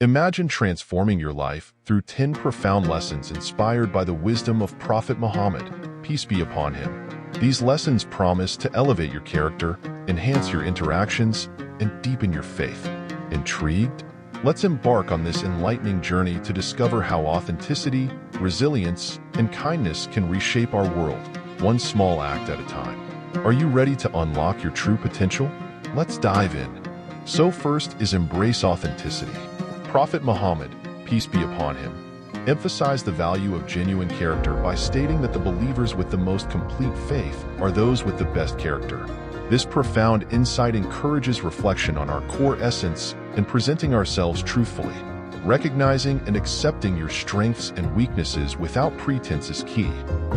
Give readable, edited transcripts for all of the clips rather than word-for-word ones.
Imagine transforming your life through 10 profound lessons inspired by the wisdom of Prophet Muhammad, peace be upon him. These lessons promise to elevate your character, enhance your interactions, and deepen your faith. Intrigued? Let's embark on this enlightening journey to discover how authenticity, resilience, and kindness can reshape our world, one small act at a time. Are you ready to unlock your true potential? Let's dive in. So first is embrace authenticity. Prophet Muhammad, peace be upon him, emphasized the value of genuine character by stating that the believers with the most complete faith are those with the best character. This profound insight encourages reflection on our core essence and presenting ourselves truthfully. Recognizing and accepting your strengths and weaknesses without pretense is key.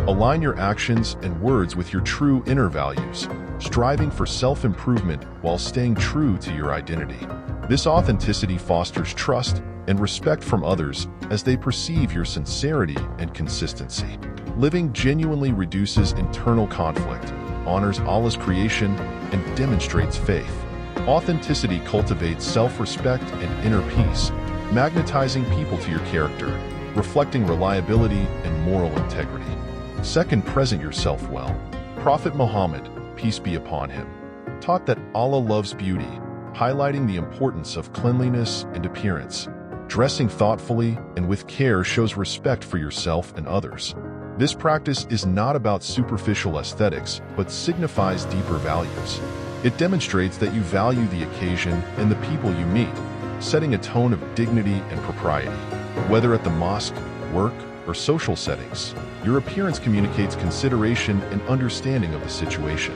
Align your actions and words with your true inner values, striving for self-improvement while staying true to your identity. This authenticity fosters trust and respect from others as they perceive your sincerity and consistency. Living genuinely reduces internal conflict, honors Allah's creation, and demonstrates faith. Authenticity cultivates self-respect and inner peace, magnetizing people to your character, reflecting reliability and moral integrity. Second, present yourself well. Prophet Muhammad, peace be upon him, taught that Allah loves beauty, highlighting the importance of cleanliness and appearance. Dressing thoughtfully and with care shows respect for yourself and others. This practice is not about superficial aesthetics, but signifies deeper values. It demonstrates that you value the occasion and the people you meet, setting a tone of dignity and propriety. Whether at the mosque, work, or social settings, your appearance communicates consideration and understanding of the situation.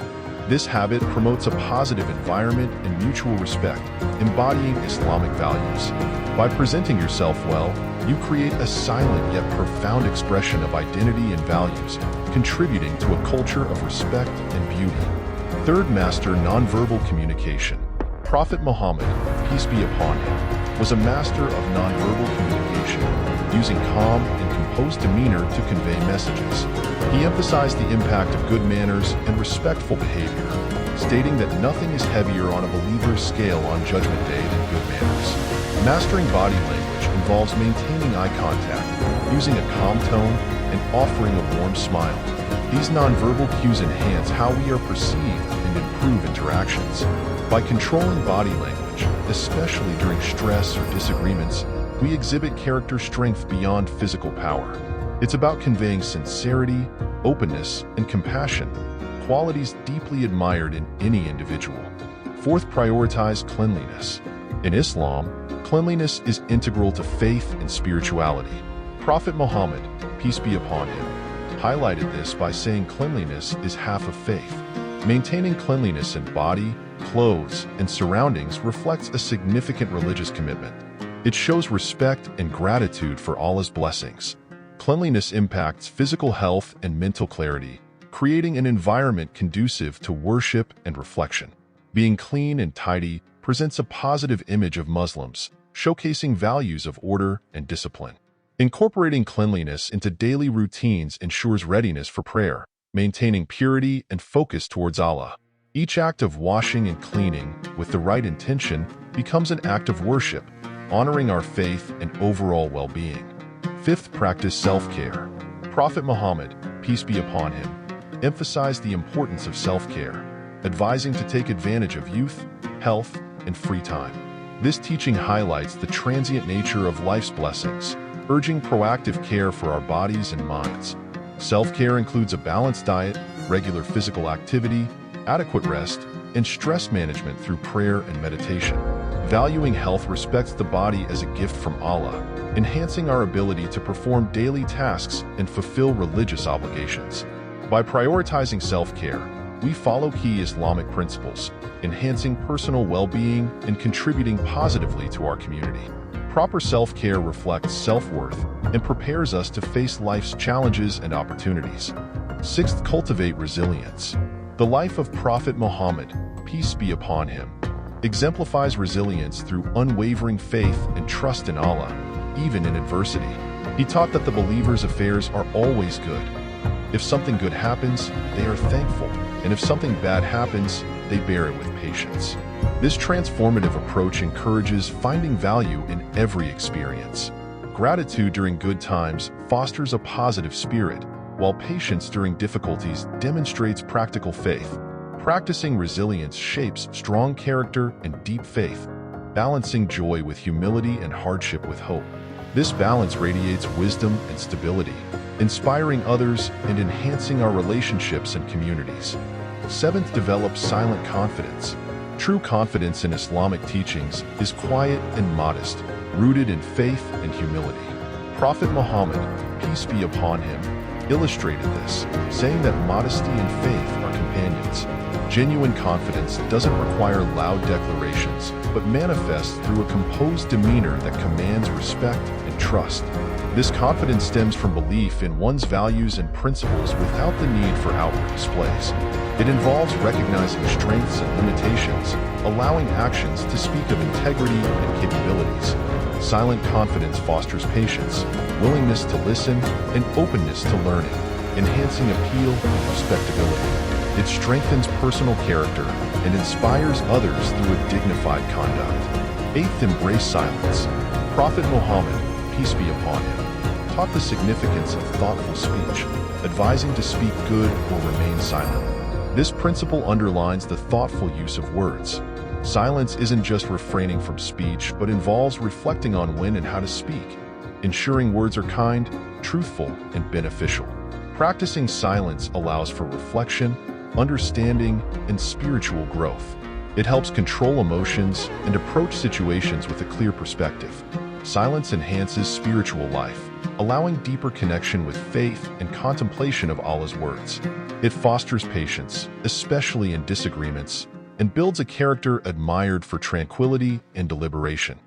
This habit promotes a positive environment and mutual respect, embodying Islamic values. By presenting yourself well, you create a silent yet profound expression of identity and values, contributing to a culture of respect and beauty. Third, master nonverbal communication. Prophet Muhammad, peace be upon him, was a master of nonverbal communication, using calm and composed demeanor to convey messages. He emphasized the impact of good manners and respectful behavior, stating that nothing is heavier on a believer's scale on Judgment Day than good manners. Mastering body language involves maintaining eye contact, using a calm tone, and offering a warm smile. These nonverbal cues enhance how we are perceived and improve interactions. By controlling body language, especially during stress or disagreements, we exhibit character strength beyond physical power. It's about conveying sincerity, openness, and compassion, qualities deeply admired in any individual. Fourth, prioritize cleanliness. In Islam, cleanliness is integral to faith and spirituality. Prophet Muhammad, peace be upon him, highlighted this by saying cleanliness is half of faith. Maintaining cleanliness in body, clothes, and surroundings reflects a significant religious commitment. It shows respect and gratitude for Allah's blessings. Cleanliness impacts physical health and mental clarity, creating an environment conducive to worship and reflection. Being clean and tidy presents a positive image of Muslims, showcasing values of order and discipline. Incorporating cleanliness into daily routines ensures readiness for prayer, maintaining purity and focus towards Allah. Each act of washing and cleaning, with the right intention, becomes an act of worship, honoring our faith and overall well-being. Fifth, practice self-care. Prophet Muhammad, peace be upon him, emphasized the importance of self-care, advising to take advantage of youth, health, and free time. This teaching highlights the transient nature of life's blessings, urging proactive care for our bodies and minds. Self-care includes a balanced diet, regular physical activity, adequate rest, and stress management through prayer and meditation. Valuing health respects the body as a gift from Allah, enhancing our ability to perform daily tasks and fulfill religious obligations. By prioritizing self-care, we follow key Islamic principles, enhancing personal well-being and contributing positively to our community. Proper self-care reflects self-worth and prepares us to face life's challenges and opportunities. Sixth, cultivate resilience. The life of Prophet Muhammad, peace be upon him, exemplifies resilience through unwavering faith and trust in Allah, even in adversity. He taught that the believer's affairs are always good. If something good happens, they are thankful, and if something bad happens, they bear it with patience. This transformative approach encourages finding value in every experience. Gratitude during good times fosters a positive spirit, while patience during difficulties demonstrates practical faith. Practicing resilience shapes strong character and deep faith, balancing joy with humility and hardship with hope. This balance radiates wisdom and stability, inspiring others and enhancing our relationships and communities. Seventh, develop silent confidence. True confidence in Islamic teachings is quiet and modest, rooted in faith and humility. Prophet Muhammad, peace be upon him, illustrated this, saying that modesty and faith are companions. Genuine confidence doesn't require loud declarations, but manifests through a composed demeanor that commands respect and trust. This confidence stems from belief in one's values and principles without the need for outward displays. It involves recognizing strengths and limitations, allowing actions to speak of integrity and capabilities. Silent confidence fosters patience, willingness to listen, and openness to learning, enhancing appeal and respectability. It strengthens personal character and inspires others through a dignified conduct. Eighth, embrace silence. Prophet Muhammad, peace be upon him, taught the significance of thoughtful speech, advising to speak good or remain silent. This principle underlines the thoughtful use of words. Silence isn't just refraining from speech, but involves reflecting on when and how to speak, ensuring words are kind, truthful, and beneficial. Practicing silence allows for reflection, understanding, and spiritual growth. It helps control emotions and approach situations with a clear perspective. Silence enhances spiritual life, allowing deeper connection with faith and contemplation of Allah's words. It fosters patience, especially in disagreements, and builds a character admired for tranquility and deliberation.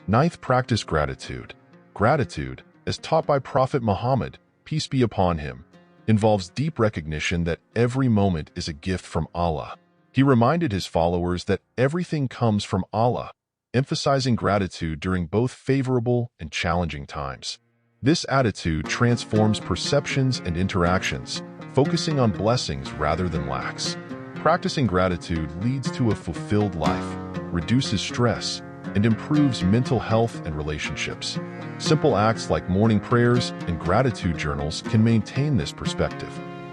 Ninth, practice gratitude. Gratitude, as taught by Prophet Muhammad, peace be upon him, involves deep recognition that every moment is a gift from Allah. He reminded his followers that everything comes from Allah, emphasizing gratitude during both favorable and challenging times. This attitude transforms perceptions and interactions, focusing on blessings rather than lacks. Practicing gratitude leads to a fulfilled life, reduces stress, and improves mental health and relationships. Simple acts like morning prayers and gratitude journals can maintain this perspective.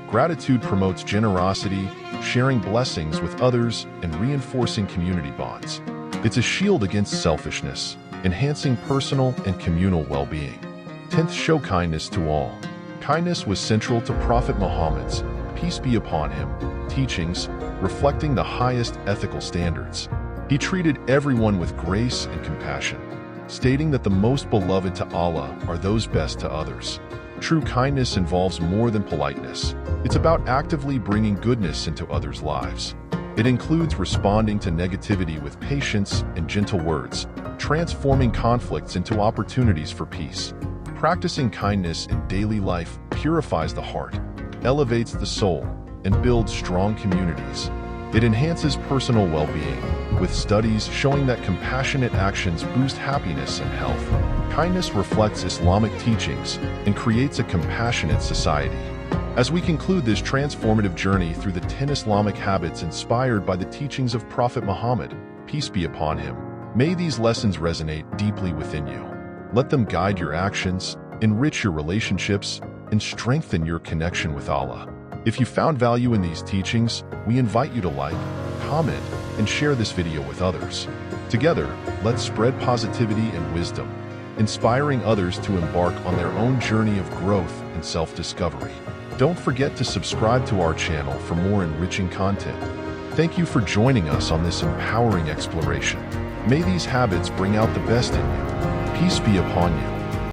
Gratitude promotes generosity, sharing blessings with others, and reinforcing community bonds. It's a shield against selfishness, enhancing personal and communal well-being. 10th, show kindness to all. Kindness was central to Prophet Muhammad's, peace be upon him, teachings, reflecting the highest ethical standards. He treated everyone with grace and compassion, stating that the most beloved to Allah are those best to others. True kindness involves more than politeness. It's about actively bringing goodness into others' lives. It includes responding to negativity with patience and gentle words, transforming conflicts into opportunities for peace. Practicing kindness in daily life purifies the heart, elevates the soul, and builds strong communities. It enhances personal well-being, with studies showing that compassionate actions boost happiness and health. Kindness reflects Islamic teachings and creates a compassionate society. As we conclude this transformative journey through the 10 Islamic habits inspired by the teachings of Prophet Muhammad, peace be upon him, may these lessons resonate deeply within you. Let them guide your actions, enrich your relationships, and strengthen your connection with Allah. If you found value in these teachings, we invite you to like, comment, and share this video with others. Together, let's spread positivity and wisdom, inspiring others to embark on their own journey of growth and self-discovery. Don't forget to subscribe to our channel for more enriching content. Thank you for joining us on this empowering exploration. May these habits bring out the best in you. Peace be upon you.